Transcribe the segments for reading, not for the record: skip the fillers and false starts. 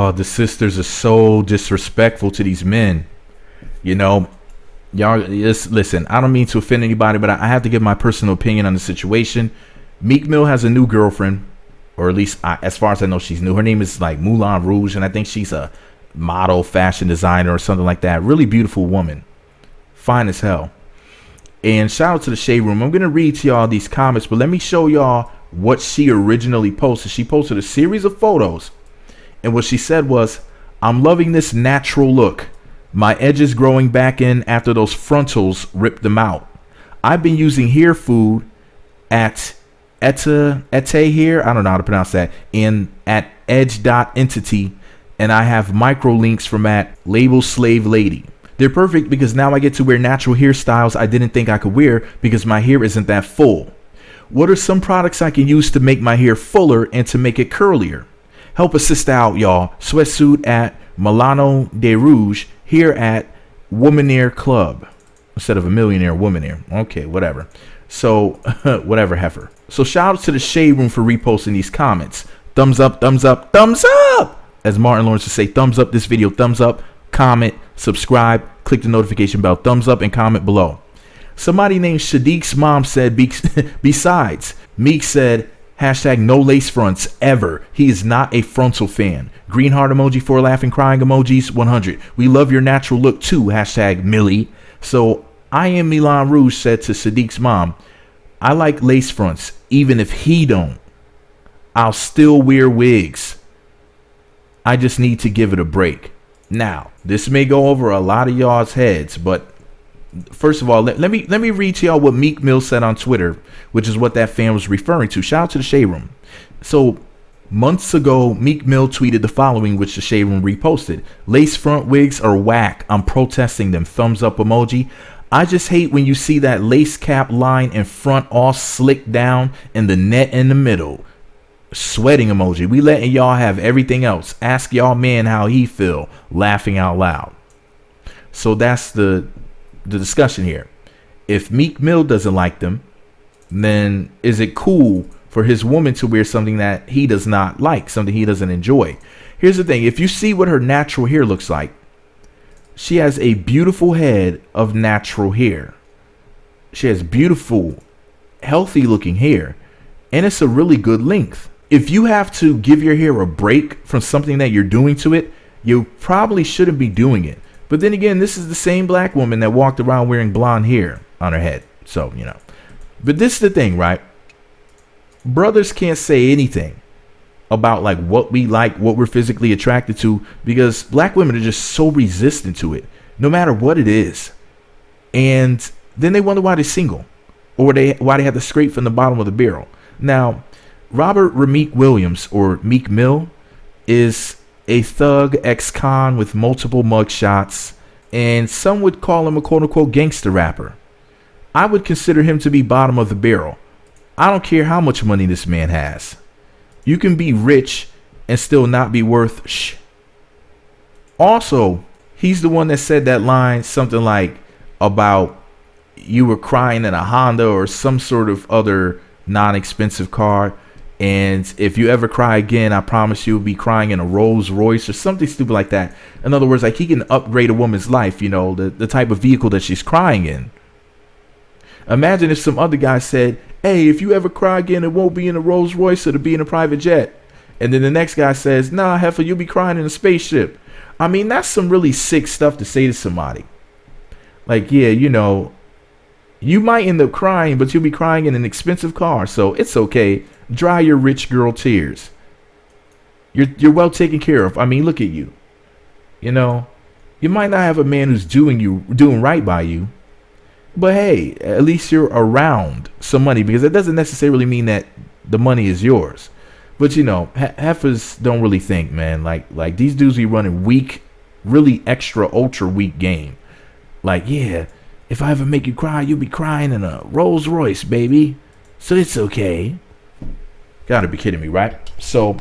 Oh, the sisters are so disrespectful to these men. You know, y'all, just listen. I don't mean to offend anybody, but I have to give my personal opinion on the situation. Meek Mill has a new girlfriend, or at least as far as I know, she's new. Her name is like Milan Rouge, and I think she's a model, fashion designer, or something like that. Really beautiful woman, fine as hell. And shout out to the Shade Room. I'm gonna read to y'all these comments, but let me show y'all what she originally posted. She posted a series of photos, and what she said was, "I'm loving this natural look. My edges growing back in after those frontals ripped them out. I've been using hair food at Ete here, I don't know how to pronounce that, and at edge.entity, and I have micro links from at label slave lady. They're perfect because now I get to wear natural hairstyles I didn't think I could wear because my hair isn't that full. What are some products I can use to make my hair fuller and to make it curlier? Help a sister out, y'all. Sweatsuit at Milan Rouge, here at Womaneer Club." Instead of a millionaire, womaneer. Okay, whatever. So, whatever, heifer. So shout out to the Shade Room for reposting these comments. Thumbs up, thumbs up, thumbs up! As Martin Lawrence would say, thumbs up this video, thumbs up, comment, subscribe, click the notification bell, thumbs up, and comment below. Somebody named Shadiq's mom said, besides, Meek said, hashtag no lace fronts ever. He is not a frontal fan. Green heart emoji, 4 laughing crying emojis, 100. We love your natural look too, hashtag Millie. So I am Milan Rouge said to Sadiq's mom, I like lace fronts, even if he don't. I'll still wear wigs. I just need to give it a break. Now, this may go over a lot of y'all's heads, but first of all, let me read to y'all what Meek Mill said on Twitter, which is what that fan was referring to. Shout out to the Shade Room. So months ago, Meek Mill tweeted the following, which the Shade Room reposted. Lace front wigs are whack. I'm protesting them. Thumbs up emoji. I just hate when you see that lace cap line in front all slicked down and the net in the middle. Sweating emoji. We letting y'all have everything else. Ask y'all man how he feel. Laughing out loud. So that's the discussion here. If Meek Mill doesn't like them, then is it cool for his woman to wear something that he does not like, something he doesn't enjoy? Here's the thing. If you see what her natural hair looks like, she has a beautiful head of natural hair. She has beautiful, healthy looking hair, and it's a really good length. If you have to give your hair a break from something that you're doing to it, you probably shouldn't be doing it. But then again, this is the same black woman that walked around wearing blonde hair on her head. So, you know. But this is the thing, right? Brothers can't say anything about like what we like, what we're physically attracted to, because black women are just so resistant to it, no matter what it is. And then they wonder why they're single, or why they have to scrape from the bottom of the barrel. Now, Robert Rameek Williams, or Meek Mill, is a thug ex-con with multiple mugshots, and some would call him a quote-unquote gangster rapper. I would consider him to be bottom of the barrel. I don't care how much money this man has. You can be rich and still not be worth shh. Also, he's the one that said that line, something like about you were crying in a Honda or some sort of other non-expensive car, and if you ever cry again, I promise you'll be crying in a Rolls Royce or something stupid like that. In other words, like he can upgrade a woman's life, you know, the type of vehicle that she's crying in. Imagine if some other guy said, hey, if you ever cry again, it won't be in a Rolls Royce, it'll be in a private jet. And then the next guy says, nah, heifer, you'll be crying in a spaceship. I mean, that's some really sick stuff to say to somebody. Like, yeah, you know, you might end up crying, but you'll be crying in an expensive car, so it's okay. Dry your rich girl tears. You're well taken care of. I mean, look at you. You know, you might not have a man who's doing right by you, but hey, at least you're around some money, because it doesn't necessarily mean that the money is yours. But you know, heifers don't really think, man. Like these dudes be running weak, really extra ultra weak game. Like, yeah, if I ever make you cry, you'll be crying in a Rolls Royce, baby. So it's okay. Gotta be kidding me, right? So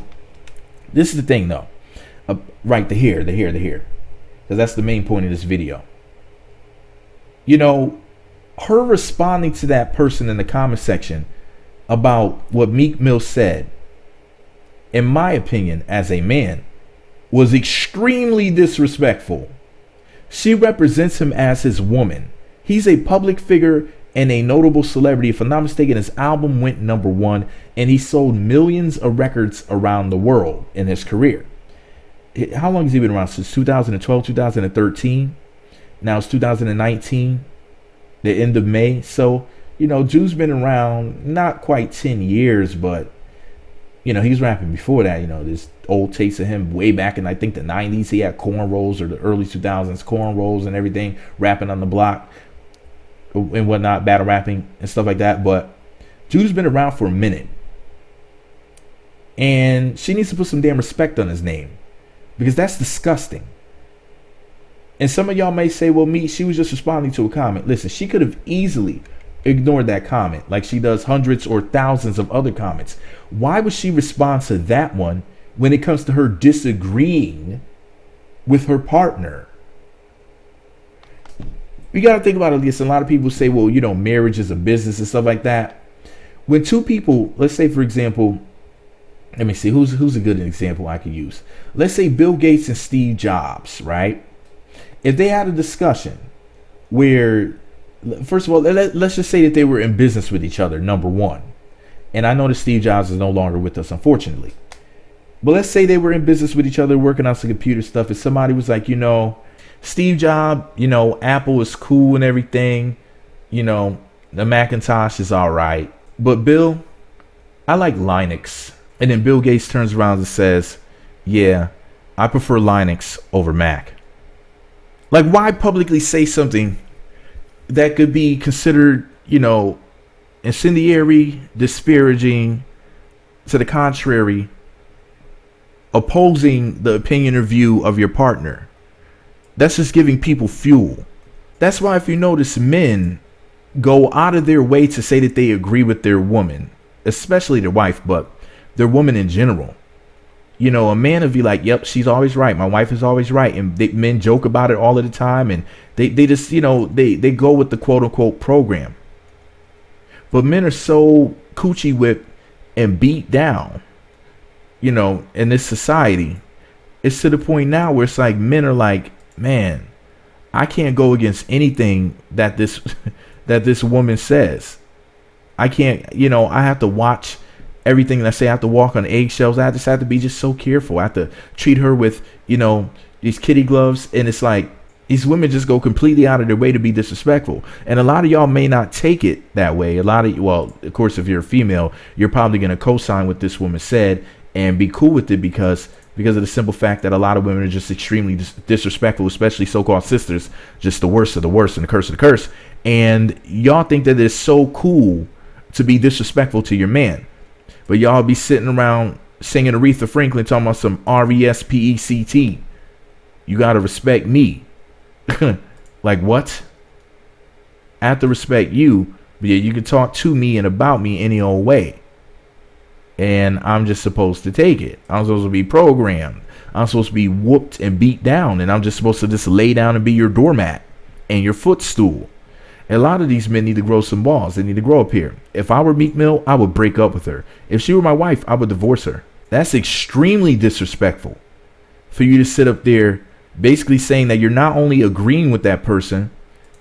this is the thing, though. Right, the hair. Because that's the main point of this video. You know, her responding to that person in the comment section about what Meek Mill said, in my opinion, as a man, was extremely disrespectful. She represents him as his woman. He's a public figure and a notable celebrity. If I'm not mistaken, his album went #1 and he sold millions of records around the world in his career. How long has he been around? Since 2012, 2013. Now it's 2019, the end of May. So, Jew's been around not quite 10 years, but, he was rapping before that. There's old tapes of him way back in, I think, the 90s. He had cornrows, or the early 2000s, cornrows and everything, rapping on the block and whatnot, battle rapping and stuff like that. But Jew's been around for a minute. And she needs to put some damn respect on his name, because that's disgusting. And some of y'all may say, well, she was just responding to a comment. Listen, she could have easily ignored that comment like she does hundreds or thousands of other comments. Why would she respond to that one when it comes to her disagreeing with her partner? You got to think about it. Listen, a lot of people say, well, marriage is a business and stuff like that. When two people, let's say, for example, let me see, who's a good example I could use? Let's say Bill Gates and Steve Jobs, right? If they had a discussion where, first of all, let's just say that they were in business with each other, #1. And I know that Steve Jobs is no longer with us, unfortunately. But let's say they were in business with each other, working on some computer stuff, and somebody was like, Steve Jobs, Apple is cool and everything. The Macintosh is all right. But Bill, I like Linux. And then Bill Gates turns around and says, yeah, I prefer Linux over Mac. Like, why publicly say something that could be considered, incendiary, disparaging, to the contrary, opposing the opinion or view of your partner? That's just giving people fuel. That's why, if you notice, men go out of their way to say that they agree with their woman, especially their wife, but their woman in general. A man would be like, yep, she's always right. My wife is always right. And men joke about it all of the time. And they just, they go with the quote unquote program. But men are so coochie whipped and beat down, in this society. It's to the point now where it's like men are like, man, I can't go against anything that this woman says. I can't, I have to watch everything that I say. I have to walk on eggshells. I just have to be just so careful. I have to treat her with, these kitty gloves. And it's like, these women just go completely out of their way to be disrespectful. And a lot of y'all may not take it that way. Well, of course, if you're a female, you're probably going to co-sign what this woman said and be cool with it because of the simple fact that a lot of women are just extremely disrespectful, especially so-called sisters, just the worst of the worst and the curse of the curse. And y'all think that it's so cool to be disrespectful to your man. But y'all be sitting around singing Aretha Franklin, talking about some RESPECT. You got to respect me. Like, what? I have to respect you, but yeah, you can talk to me and about me any old way. And I'm just supposed to take it. I'm supposed to be programmed. I'm supposed to be whooped and beat down. And I'm just supposed to just lay down and be your doormat and your footstool. A lot of these men need to grow some balls. They need to grow up here. If I were Meek Mill, I would break up with her. If she were my wife, I would divorce her. That's extremely disrespectful for you to sit up there basically saying that you're not only agreeing with that person,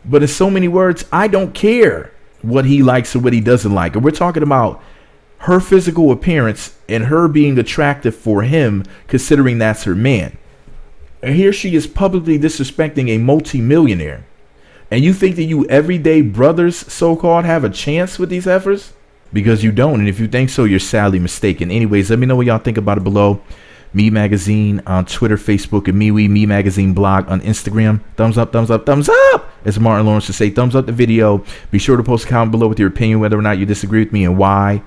but in so many words, I don't care what he likes or what he doesn't like. And we're talking about her physical appearance and her being attractive for him, considering that's her man. And here she is publicly disrespecting a multi-millionaire. And you think that you everyday brothers, so-called, have a chance with these heifers? Because you don't. And if you think so, you're sadly mistaken. Anyways, let me know what y'all think about it below. Me Magazine on Twitter, Facebook, and Me Magazine blog on Instagram. Thumbs up, thumbs up, thumbs up. As Martin Lawrence would say, thumbs up the video. Be sure to post a comment below with your opinion, whether or not you disagree with me and why.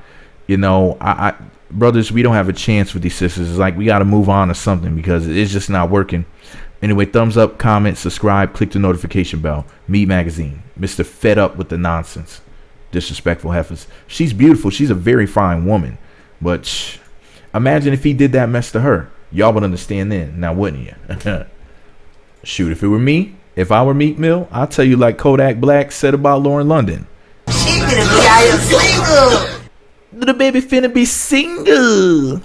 I brothers, we don't have a chance with these sisters. It's like we got to move on to something because it's just not working. Anyway, thumbs up, comment, subscribe, click the notification bell. Me Magazine, Mr. Fed Up with the Nonsense. Disrespectful heifers. She's beautiful. She's a very fine woman. But imagine if he did that mess to her. Y'all would understand then, now wouldn't you? Shoot, if it were me, if I were Meek Mill, I'll tell you like Kodak Black said about Lauren London. She finna be out here single. The baby finna be single.